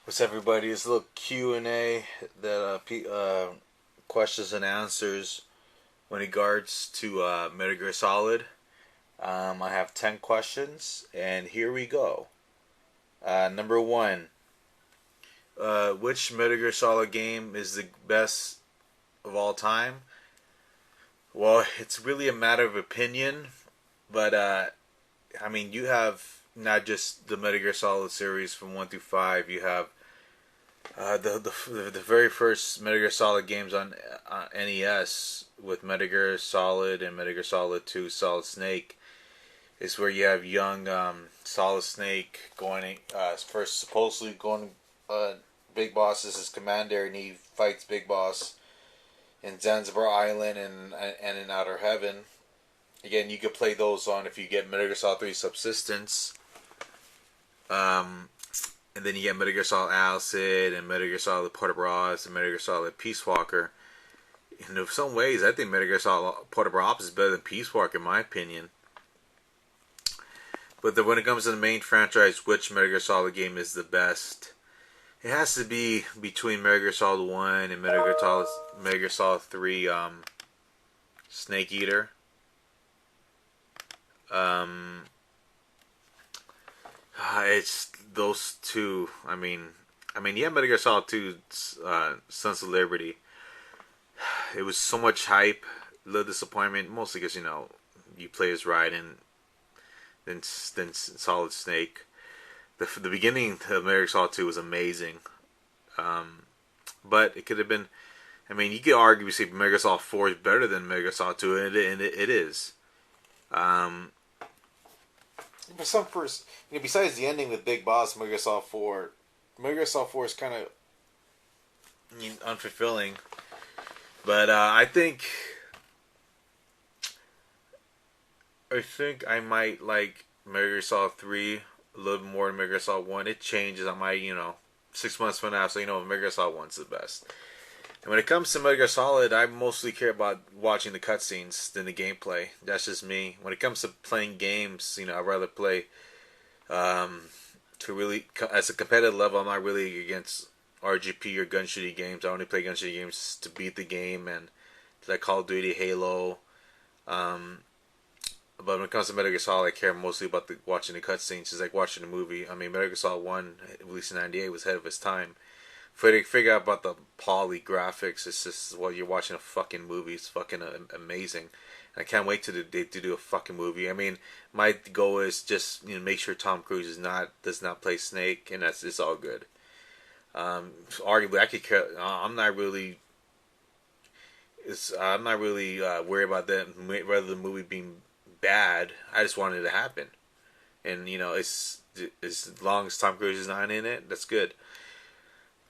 What's everybody? It's a little Q&A that questions and answers when regards to Metal Gear Solid. I have 10 questions, and here we go. Number one, which Metal Gear Solid game is the best of all time? Well, it's really a matter of opinion, but I mean, you have not just the Metal Gear Solid series from 1 through 5, you have the very first Metal Gear Solid games on NES with Metal Gear Solid and Metal Gear Solid 2 Solid Snake is where you have young Solid Snake going first supposedly going Big Boss is his commander and he fights Big Boss in Zanzibar Island and in Outer Heaven. Again, you could play those on if you get Metal Gear Solid 3 Subsistence. And then you get Metal Gear Solid Acid and Metal Gear Solid Port of Bras and Metal Gear Solid Peace Walker. In some ways, I think Metal Gear Solid Port of Bras is better than Peace Walker, in my opinion. But when it comes to the main franchise, which Metal Gear Solid game is the best? It has to be between Metal Gear Solid 1 and Metal Gear Solid 3 Snake Eater. It's those two. Yeah, Metal Gear Solid 2 Sons of Liberty. It was so much hype, a little disappointment, mostly because, you play as Raiden, then Solid Snake. The beginning of Metal Gear Solid 2 was amazing. But it could have been, you could argue, say Metal Gear Solid 4 is better than Metal Gear Solid 2, and it is. For some first, besides the ending with Big Boss, Metal Gear Solid 4, Metal Gear Solid 4 is kind of unfulfilling. But I think I might like Metal Gear Solid 3 a little more than Metal Gear Solid 1. It changes. I might, 6 months from now, so Metal Gear Solid 1's the best. And when it comes to Metal Gear Solid, I mostly care about watching the cutscenes than the gameplay. That's just me. When it comes to playing games, I'd rather play to really, as a competitive level, I'm not really against RGP or gun shooting games. I only play gun shooting games to beat the game and like Call of Duty, Halo. But when it comes to Metal Gear Solid, I care mostly about watching the cutscenes. It's like watching a movie. Metal Gear Solid 1, released in '98, was ahead of its time. Figure out about the poly graphics. It's just you're watching a fucking movie. It's fucking amazing. I can't wait to do a fucking movie. My goal is just make sure Tom Cruise does not play Snake, and it's all good. Arguably, I could care. I'm not really worried about that. Rather the movie being bad, I just want it to happen. And it's as long as Tom Cruise is not in it, that's good.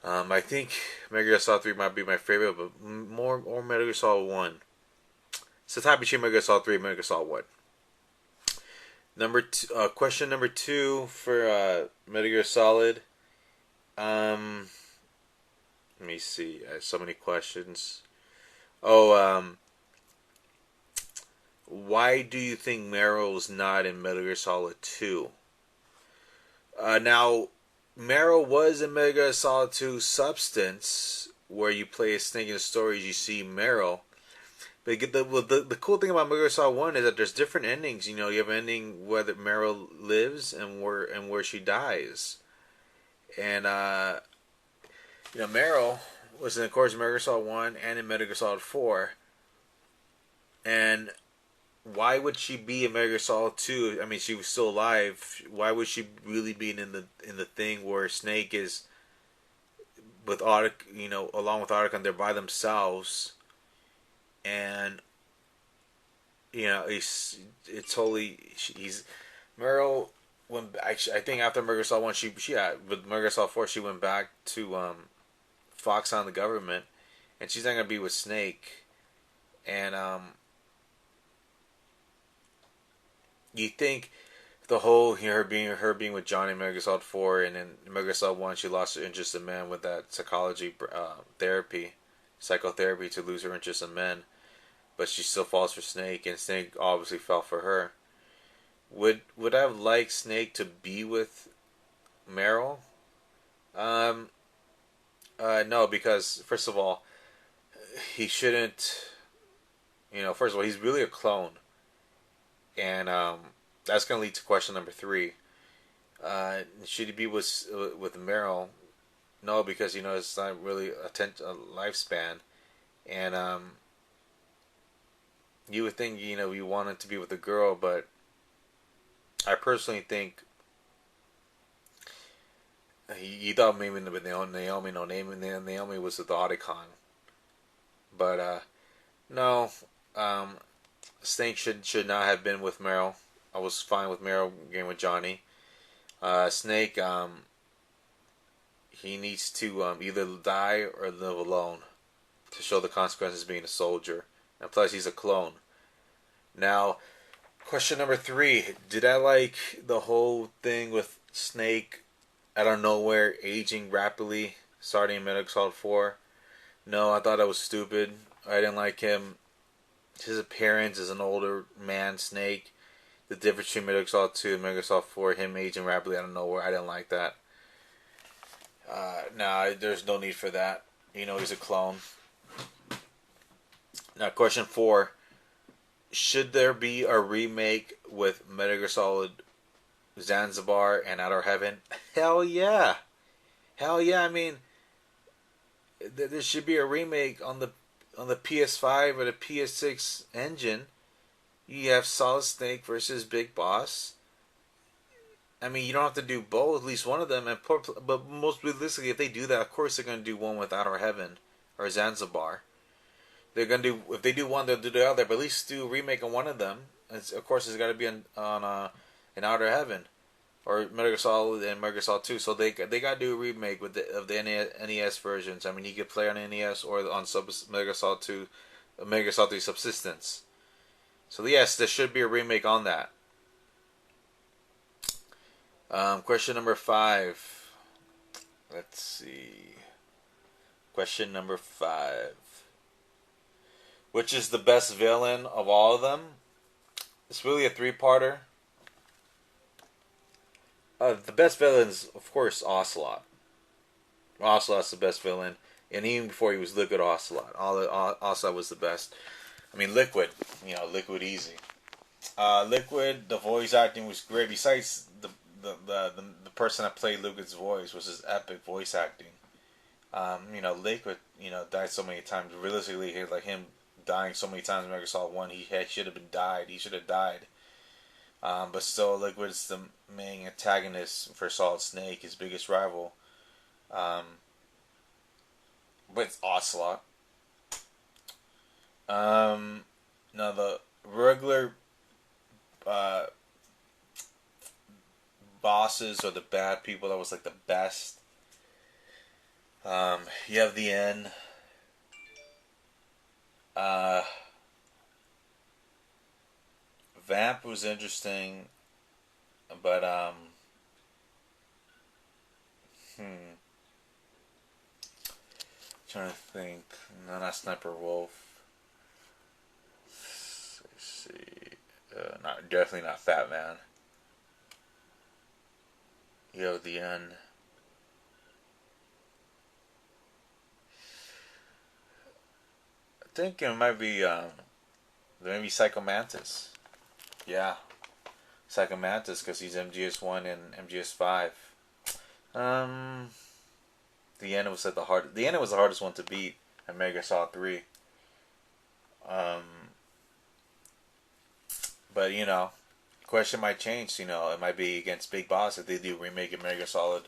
I think Metal Gear Solid 3 might be my favorite, but more Metal Gear Solid 1. It's the tie between Metal Gear Solid 3 and Metal Gear Solid 1. Question number 2 for Metal Gear Solid. Let me see. I have so many questions. Why do you think Meryl is not in Metal Gear Solid 2? Now, Meryl was in Metal Gear Solid 2 Substance, where you play a Snake in the stories, you see Meryl. But the cool thing about Metal Gear Solid 1 is that there's different endings. You have an ending where Meryl lives and where she dies. And, Meryl was in, of course, Metal Gear Solid 1 and in Metal Gear Solid 4. And why would she be in Metal Gear Solid 2? She was still alive. Why would she really be in the thing where Snake is with along with Otacon, they're by themselves, and it's totally he's Meryl. When I think after Metal Gear Solid 1, she with Metal Gear Solid 4, she went back to Fox on the government, and she's not gonna be with Snake, and you think the whole her being with Johnny in Metal Gear Solid 4, and then Metal Gear Solid 1, she lost her interest in men with that psychotherapy to lose her interest in men, but she still falls for Snake, and Snake obviously fell for her. Would I have liked Snake to be with Meryl? No, because first of all, he shouldn't. First of all, he's really a clone, and that's gonna lead to question number three. Should he be with Meryl? No, because it's not really a lifespan, and you would think you wanted to be with a girl, but I personally think he thought maybe with Naomi, no, Naomi was the Otacon, but no, um, Snake should not have been with Meryl. I was fine with Meryl getting with Johnny. Snake, he needs to either die or live alone to show the consequences of being a soldier. And plus, he's a clone. Now, question number three. Did I like the whole thing with Snake out of nowhere aging rapidly starting in Metal Gear Solid 4? No, I thought that was stupid. I didn't like him. His appearance as an older man Snake. The difference between Metal Gear Solid 2 and Metal Gear Solid 4, him aging rapidly out of nowhere, I didn't like that. Nah, there's no need for that. He's a clone. Now, question four. Should there be a remake with Metal Gear Solid Zanzibar and Outer Heaven? Hell yeah. Hell yeah. I mean, there should be a remake on the PS5 or the PS6 engine. You have Solid Snake versus Big Boss. I mean, you don't have to do both, at least one of them. But most realistically, if they do that, of course they're going to do one with Outer Heaven or Zanzibar. They're going to do, if they do one, they'll do the other. But at least do a remake on one of them. Of course, it's got to be in Outer Heaven or Metal Gear Solid and Metal Gear Solid 2. So they got to do a remake of the NES versions. I mean, you could play on NES or on Metal Gear Solid 2, Metal Gear Solid 3 Subsistence. So yes, there should be a remake on that. Question number 5. Let's see. Question number 5. Which is the best villain of all of them? It's really a three-parter. The best villain is, of course, Ocelot. Ocelot's the best villain. And even before he was Liquid Ocelot. Ocelot was the best. I mean, Liquid. Liquid easy. Liquid, the voice acting was great. Besides the person that played Liquid's voice was his epic voice acting. Liquid, died so many times. Realistically, him dying so many times in Metal Gear Solid 1, he should have been died. He should have died. But still, Liquid's the main antagonist for Solid Snake, his biggest rival. But it's Ocelot. Now the regular bosses or the bad people, that was like the best. You have the end. Vamp was interesting, but trying to think. No, not Sniper Wolf. Let's see. Definitely not Fat Man. You have the end. I think it might be maybe Psycho Mantis. Yeah, Psycho Mantis, because he's MGS1 and MGS5. The end was The end was the hardest one to beat at Metal Gear Solid 3. But question might change. It might be against Big Boss if they do remake of Metal Gear Solid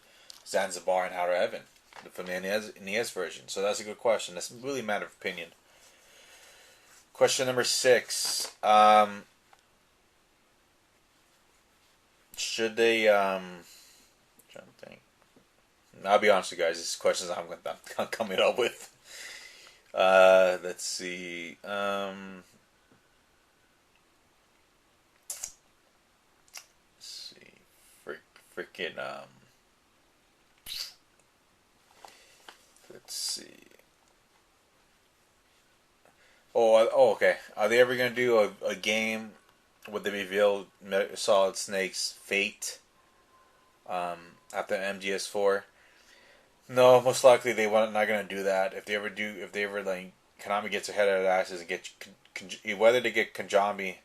Zanzibar and Outer Heaven from the NES version. So that's a good question. That's really a matter of opinion. Question number 6. Should they? I'm trying to think. I'll be honest with you guys. These questions I'm coming up with. Let's see. Freaking let's see. Okay. Are they ever gonna do a game where they reveal Solid Snake's fate after MGS4? No, most likely they want not gonna do that. If they ever do, if they ever like Konami gets ahead of their asses and get whether they get Kajami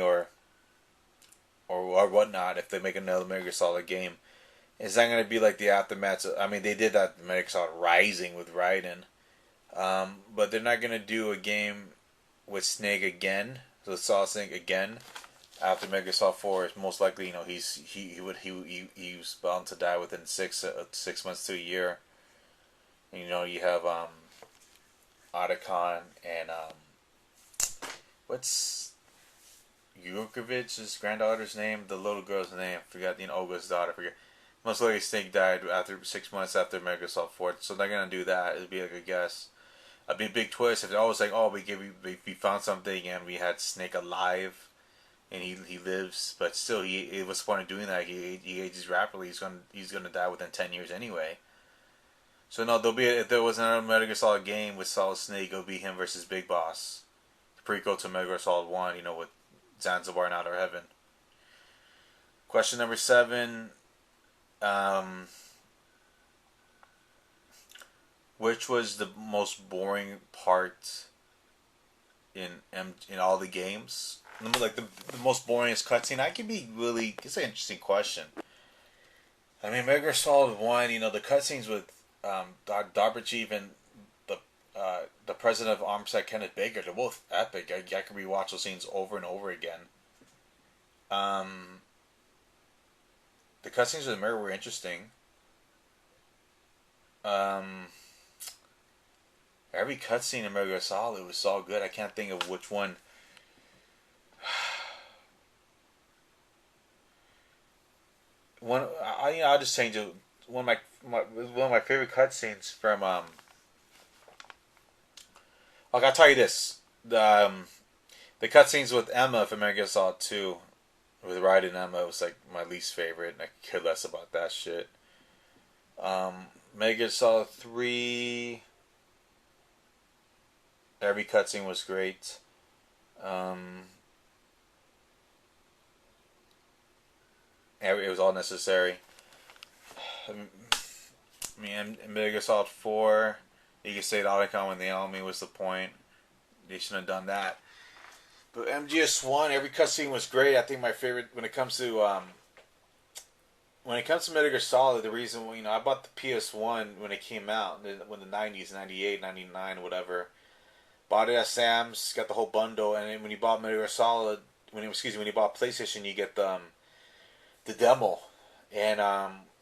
or whatnot, if they make another Metal Gear Solid game, it's not gonna be like the aftermath. I mean, they did that Metal Gear Solid Rising with Raiden, but they're not gonna do a game with Snake again. So Solid Snake again after Metal Gear Solid 4 is most likely, he was bound to die within 6 months to a year. You have Otacon and what's Yurkovic's granddaughter's name, the little girl's name. I forgot, Olga's daughter. I forget. Most likely Snake died after 6 months after Metal Gear Solid 4, so they're gonna do that. It'd be like a guess. It'd be a big twist if they're always like, oh, we found something and we had Snake alive and he lives, but still it was fun of doing that. He ages rapidly. He's gonna die within 10 years anyway. So no, if there was another Metal Gear Solid game with Solid Snake, it would be him versus Big Boss, the prequel to Metal Gear Solid 1. With Zanzibar and Outer Heaven. Question number 7. Um, which was the most boring part in all the games? Like the most boringest cutscene. I can be really. It's an interesting question. I mean, Metal Gear Solid 1. The cutscenes with Dr. Chief and the president of Armstead, Kenneth Baker. They're both epic. I can rewatch those scenes over and over again. Um, the cutscenes with Meryl were interesting. Um, every cutscene in Metal Gear Solid was so good. I can't think of which one. I'll just change it. One of my favorite cutscenes from I'll tell you this: the cutscenes with Emma from Metal Gear Solid 2 with Raiden and Emma was like my least favorite, and I care less about that shit. Metal Gear Solid 3, every cutscene was great. Um, it was all necessary. I mean, in Metal Gear Solid 4, you could say the Otacon when they nailed me was the point. They shouldn't have done that. But MGS1, every cutscene was great. I think my favorite when it comes to Metal Gear Solid, the reason I bought the PS1 when it came out, when the 90s, 98, 99, whatever. Bought it at Sam's, got the whole bundle, and then when you bought Metal Gear Solid, when you bought PlayStation, you get the demo, and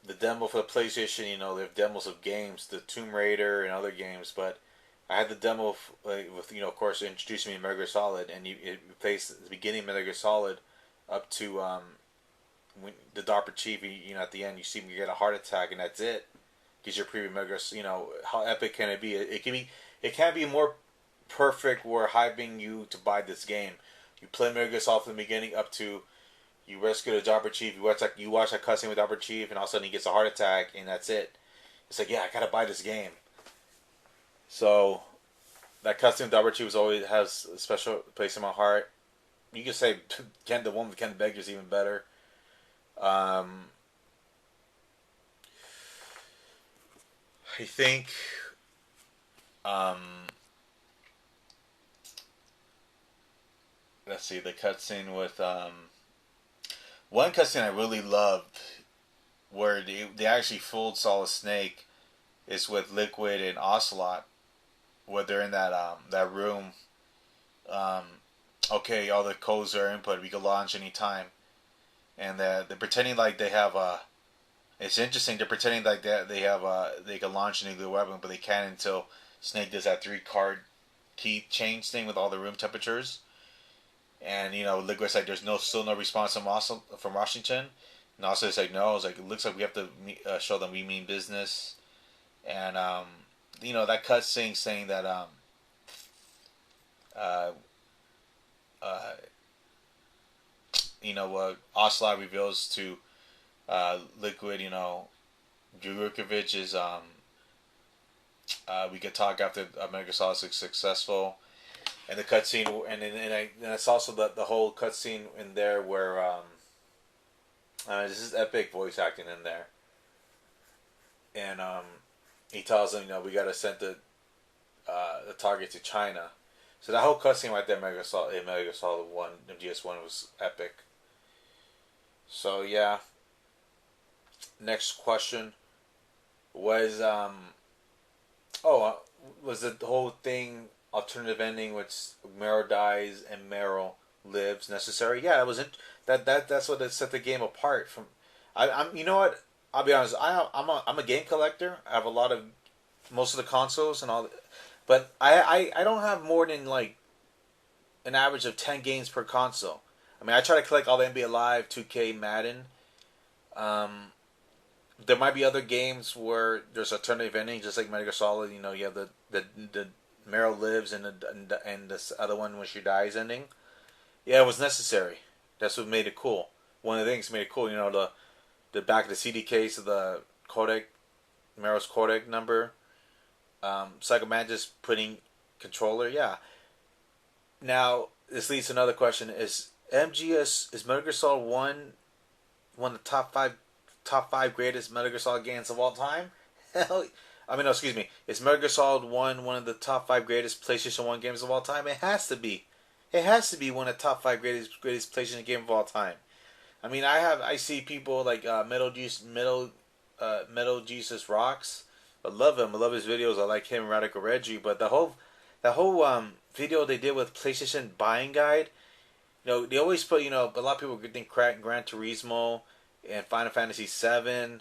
the demo for the PlayStation. They have demos of games, the Tomb Raider and other games, but I had the demo with of course introducing me to Metal Gear Solid, and it plays the beginning of Metal Gear Solid up to when the Dopper Chief. At the end you see him get a heart attack, and that's it. Gives your preview Metal Gear. How epic can it be? It can't be more perfect. We're hyping you to buy this game. You play Metal Gear Solid from the beginning up to you rescue the Dopper Chief. You watch that cutscene with Dopper Chief, and all of a sudden he gets a heart attack, and that's it. It's like, yeah, I gotta buy this game. So that cutscene with Dopper Chief always has a special place in my heart. You could say the one with Ken Baker is even better. Um, I think um, let's see, the cutscene with one cutscene I really loved where they actually fooled Solid Snake is with Liquid and Ocelot, where they're in that room. Um, okay, all the codes are input. We can launch anytime, and they're pretending like they have a. It's interesting. They're pretending like they can launch a nuclear weapon, but they can't until Snake does that 3 card key change thing with all the room temperatures. And Liquid's like, there's still no response from Washington, and also it's like, no, it's like, it looks like we have to show them we mean business. And that cutscene saying that uh, uh, Ocelot reveals to Liquid, Jurikovic is we could talk after Metal Solid is successful, and the cutscene, and it's also the whole cutscene in there where this is epic voice acting in there. and he tells them, we gotta send the target to China. So that whole cutscene right there, Mega Solid One, MGS1 was epic. So yeah, next question was oh was the whole thing alternative ending which Meryl dies and Meryl lives necessary? Yeah, it was that's what set the game apart from. I'm you know what, I'll be honest. I'm a game collector. I have a lot of most of the consoles and all, but I don't have more than like an average of 10 games per console. I mean, I try to collect all the NBA Live, 2K, Madden. Um, there might be other games where there's alternative ending, just like Metal Gear Solid. You have the Meryl lives and this other one when she dies ending. Yeah, it was necessary. That's what made it cool. One of the things that made it cool, the back of the CD case of the codec, Meryl's codec number. Psycho Mantis putting controller. Yeah. Now this leads to another question: is Metal Gear Solid one of the top five greatest Metal Gear Solid games of all time? Hell, I mean, no, excuse me. Is Metal Gear Solid one of the top five greatest PlayStation One games of all time? It has to be. It has to be one of the top five greatest PlayStation game of all time. I mean, I see people like Metal Jesus Rocks. I love him. I love his videos. I like him, Radical Reggie. But the whole video they did with PlayStation buying guide. They always put, a lot of people think Gran Turismo and Final Fantasy VII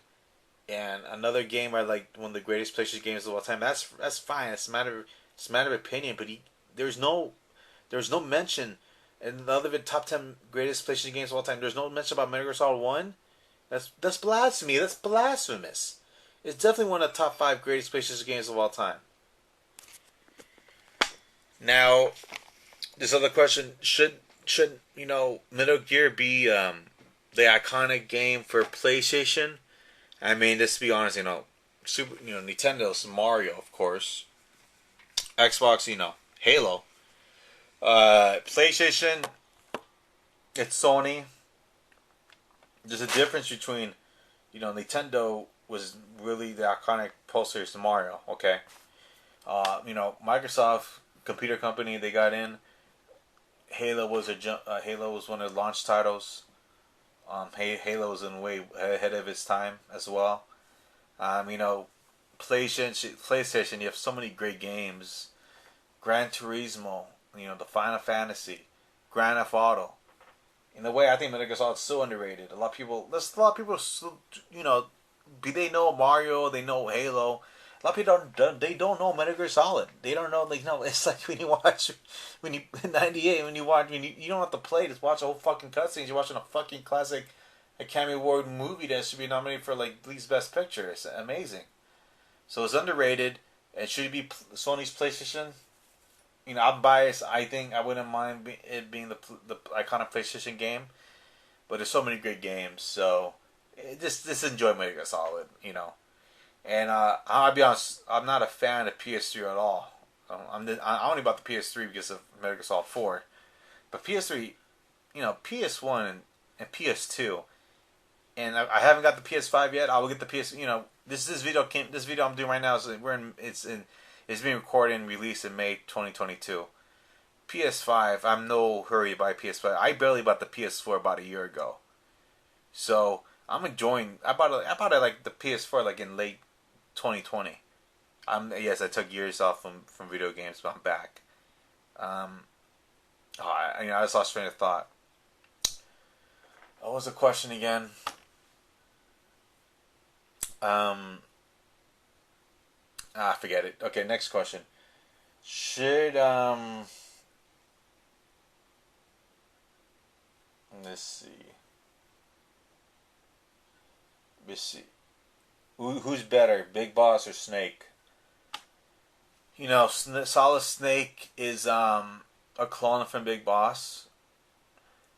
and another game I like, one of the greatest PlayStation games of all time. That's fine. It's a matter of opinion. But there's no mention in the other top 10 greatest PlayStation games of all time. There's no mention about Metal Gear Solid One. That's blasphemy. That's blasphemous. It's definitely one of the top five greatest PlayStation games of all time. Now, this other question: should Metal Gear be the iconic game for PlayStation? I mean, just to be honest, Nintendo's Mario, of course. Xbox, Halo. PlayStation, it's Sony. There's a difference between, Nintendo was really the iconic posters to Mario. Okay, Microsoft computer company, they got in. Halo was one of the launch titles. Halo was in way ahead of its time as well. PlayStation, you have so many great games. Gran Turismo, the Final Fantasy, Grand Theft Auto. In a way, I think Metal Gear Solid is so underrated. There's a lot of people, they know Mario, they know Halo. A lot of people they don't know Metal Gear Solid. They don't know, it's like when you in '98 you don't have to play, just watch the whole fucking cutscenes. You're watching a fucking classic Academy Award movie that should be nominated for least best picture. It's amazing. So it's underrated. It should be Sony's PlayStation. I'm biased. I think I wouldn't mind it being the iconic PlayStation game, but there's so many great games. So just enjoy Metal Gear Solid. And I'll be honest, I'm not a fan of PS3 at all. I only bought the PS3 because of Metal Gear Solid 4. But PS3, PS1 and PS2, and I haven't got the PS5 yet. I will get the PS. This video I'm doing right now it's being recorded and released in May 2022. PS5, I'm no hurry to buy PS5. I barely bought the PS4 about a year ago. So I'm enjoying. I bought it like the PS4 like in late 2020. Yes, I took years off from video games, but I'm back. I just lost train of thought. What was the question again? Forget it. Okay, next question. Should let's see. Who's better, Big Boss or Snake? Solid Snake is a clone from Big Boss.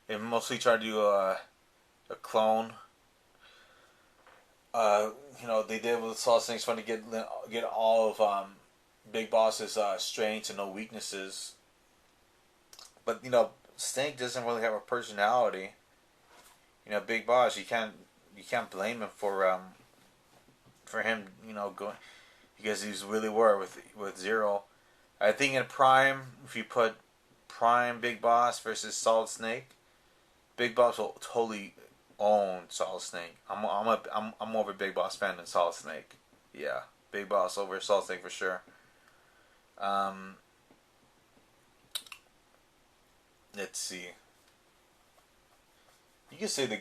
They mostly try to do a clone. They did with Solid Snake's trying to get all of Big Boss's strengths and no weaknesses. But Snake doesn't really have a personality. Big Boss, you can't blame him for for him, going because he's really war with Zero. I think in Prime, if you put Prime Big Boss versus Solid Snake, Big Boss will totally own Solid Snake. I'm more of a Big Boss fan than Solid Snake. Yeah, Big Boss over Solid Snake for sure. Um, let's see. You can say the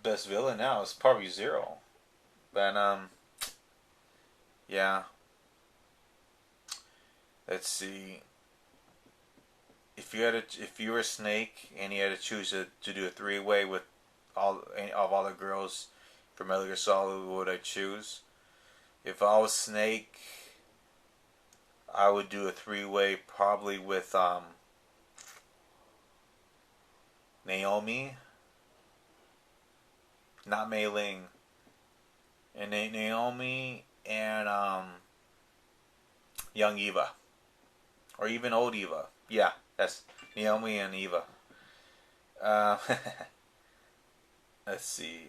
best villain now is probably Zero, but yeah. Let's see. If you were Snake and you had to choose to do a three way with all the girls from Metal Gear Solid, what would I choose? If I was Snake, I would do a three way probably with Naomi, not Mei Ling, and Naomi and young Eva, or even old Eva. Yeah, that's Naomi and Eva. Uh, let's see.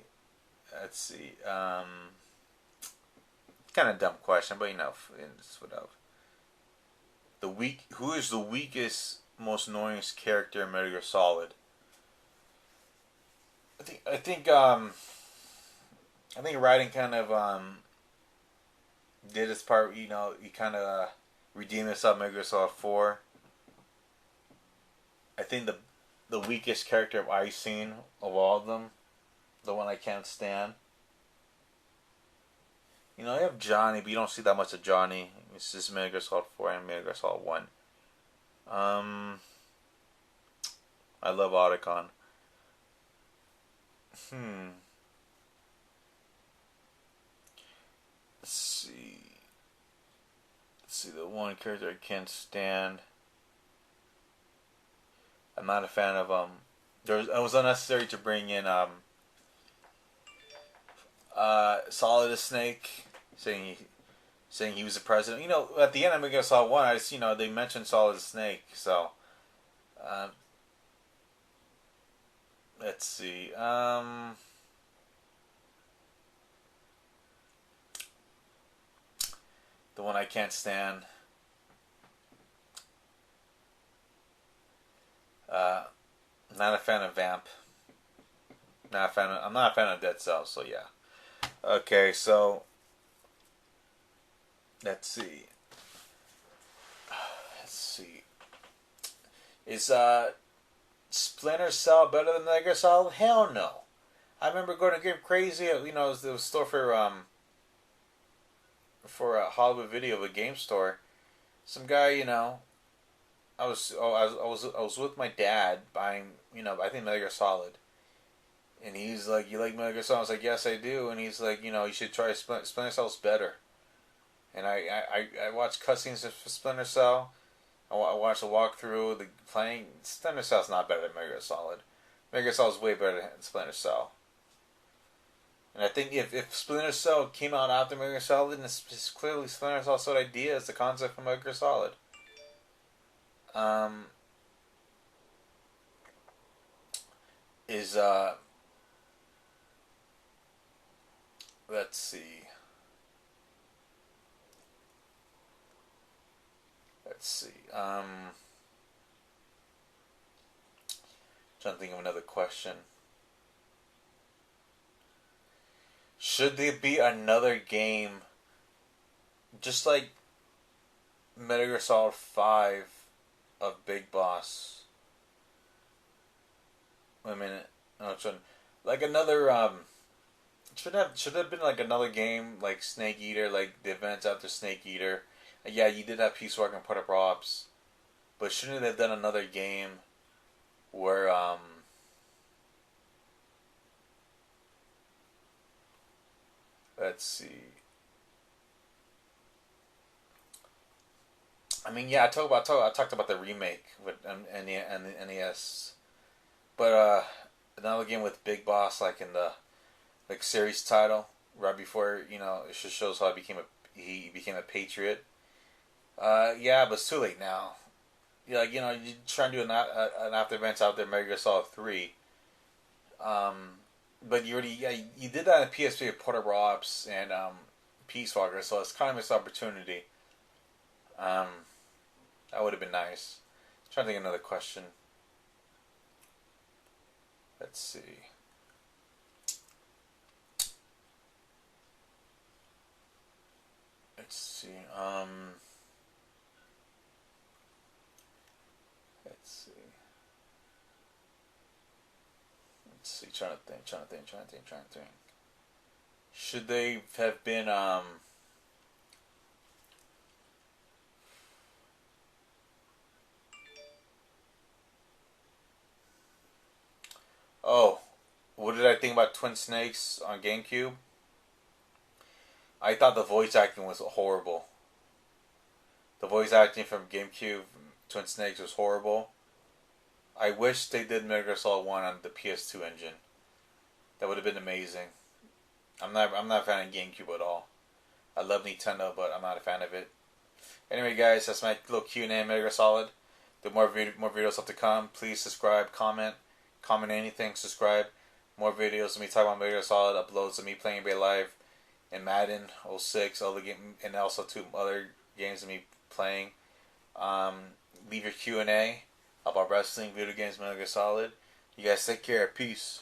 Let's see. Kind of dumb question, but it's whatever. Who is the weakest, most annoyingest character in Metal Gear Solid? I think Raiden kind of did his part. He kind of redeemed himself in Metal Gear Solid 4. I think the weakest character I've seen of all of them, the one I can't stand. You have Johnny, but you don't see that much of Johnny. It's just Metal Gear Solid 4 and Metal Gear Solid 1. I love Otacon. Let's see. Let's see the one character I can't stand. I'm not a fan of it was unnecessary to bring in Solid Snake, saying he was the president. At the end of Metal Gear Solid 1, they mentioned Solid Snake. So, let's see. The one I can't stand. Not a fan of Vamp. I'm not a fan of Dead Cell. So yeah. Okay, so let's see. Let's see. Is Splinter Cell better than Metal Gear Solid? Hell no. I remember going to Game Crazy. It was a store for a Hollywood Video, a game store. Some guy, I was with my dad buying, I think Metal Gear Solid. And he's like, "You like Metal Gear Solid?" I was like, "Yes, I do." And he's like, "You should try Splinter Cell's better." And I watched cutscenes of Splinter Cell. I watched a walkthrough, the playing. Splinter Cell's not better than Metal Gear Solid. Metal Gear Solid's way better than Splinter Cell. And I think if Splinter Cell came out after Metal Gear Solid, then it's clearly Splinter Cell's idea is the concept from Metal Gear Solid. Is let's see. Let's see. Trying to think of another question. Should there be another game, just like Metal Gear Solid 5 of Big Boss? Wait a minute. No, like another should there have been like another game like Snake Eater, like the events after Snake Eater. Yeah, you did have Peace Walker and Part of Props, but shouldn't they have done another game where let's see. I mean, yeah, I talked about the remake with and the NES, but another game with Big Boss like in the like series title right before it just shows how he became a patriot. Yeah, but it's too late now. You trying to do an after events out there, Metal Gear Solid 3. But you already you did that in PSP with Portable Ops and Peace Walker, so it's kind of missed opportunity. Um, that would have been nice. Trying to think of another question. Let's see. Let's see. Let's see. Let's see. Trying to think. Should they have been Oh, what did I think about Twin Snakes on GameCube? I thought the voice acting was horrible. The voice acting from GameCube Twin Snakes was horrible. I wish they did Metal Gear Solid 1 on the PS2 engine. That would have been amazing. I'm not a fan of GameCube at all. I love Nintendo, but I'm not a fan of it. Anyway, guys, that's my little Q&A Metal Gear Solid. There are more videos have to come. Please subscribe, comment anything, subscribe. More videos of me talking about Metal Gear Solid, uploads of me playing NBA Live and Madden 06, other game, and also two other games of me playing. Leave your Q&A about wrestling, video games, Metal Gear Solid. You guys take care. Peace.